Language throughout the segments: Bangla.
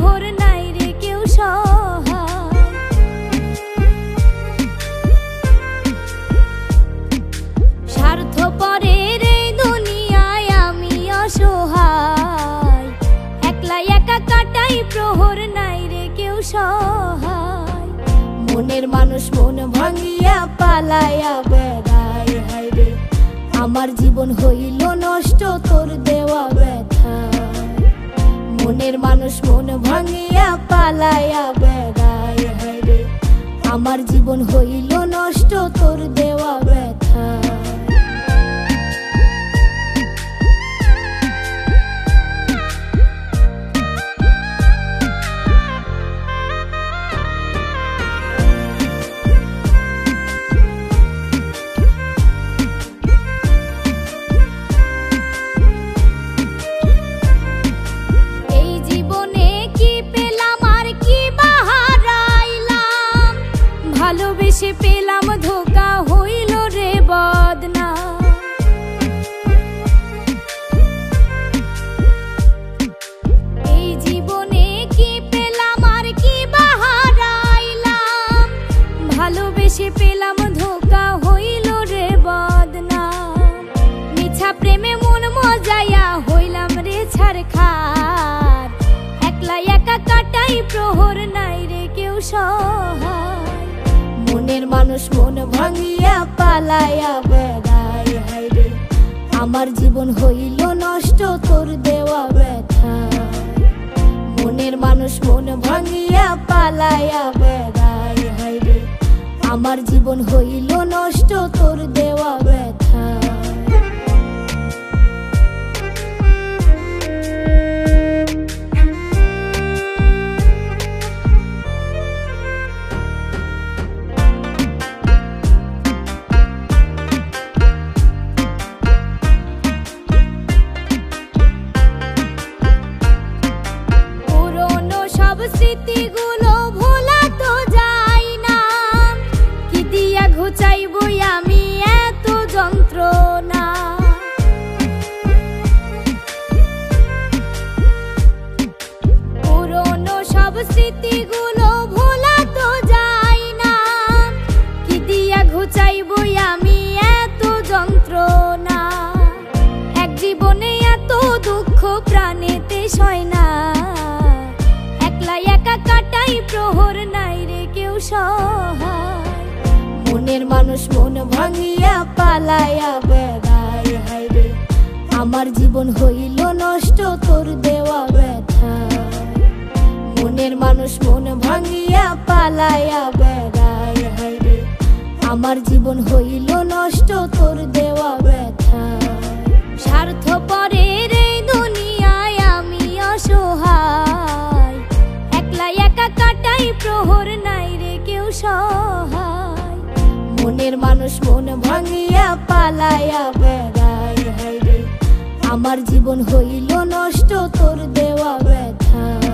প্রহর নাই রে কেউ সহায়। স্বার্থপরের এই দুনিয়ায় আমি অসহায়, একলা একা কাটাই প্রহর নাই রে কেউ সহায়। মনের মানুষ মন ভাঙিয়া পালাইয়া বেড়ায়, হায় রে আমার জীবন হইল নষ্ট তোর দেওয়া ব্যথায়। মনের মানুষ মন ভাঙিয়া পালাইয়া বেড়ায়, হায় রে আমার জীবন হইল নষ্ট তোর দেওয়া ব্যথায়। ভালোবেসে পেলাম ধোকা হইল রে বদনাম। এই জীবনে কি পেলাম আর কি বাহারাইলাম, ভালোবেসে পেলাম ধোকা হইল রে বদনাম। মিছা প্রেমে মন মজাইয়া হইলাম রে ছারখার, একলা একা কাটাই প্রহর নাই রে কেউ সহায়। মনের মানুষ মন ভাঙিয়া পালাইয়া বেড়ায়, হায় রে আমার জীবন হইল নষ্ট তোর দেওয়া ব্যথায়। মনের মানুষ মন ভাঙিয়া পালাইয়া বেড়ায়, হায় রে আমার জীবন হইল নষ্ট তোর দেওয়া ব্যথায়। স্মৃতিগুলো ভোলা তো যায় না, কি দিয়া ঘুচাইবো আমি এত যন্ত্রণা। পুরনো সব স্মৃতিগুলো ভোলা তো যায় না, কি দিয়া ঘুচাইবো আমি এত যন্ত্রণা। এক জীবনে এত দুঃখ প্রাণেতে সয় না, একা কাটাই প্রহর নাই রে কেউ সহায়। মনের মানুষ মন ভাঙিয়া পালাইয়া বেড়ায়, হায় রে আমার জীবন হইল নষ্ট তোর দেওয়া ব্যথায়। মনের মানুষ মন ভাঙিয়া পালাইয়া বেড়ায়, হায় রে আমার জীবন হইল নষ্ট তোর দেওয়া ব্যথায়। স্বার্থপরের এই দুনিয়ায় আমি অসহায়, একা কাটাই প্রহর নাই রে কেউ সহায়। মনের মানুষ মন ভাঙিয়া পালাইয়া বেড়ায়, হায় রে আমার জীবন হইল নষ্ট তোর দেওয়া ব্যথায়।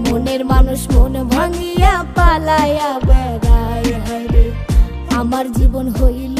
মনের মানুষ মন ভাঙিয়া পালাইয়া বেড়ায়, হায় রে আমার জীবন হইল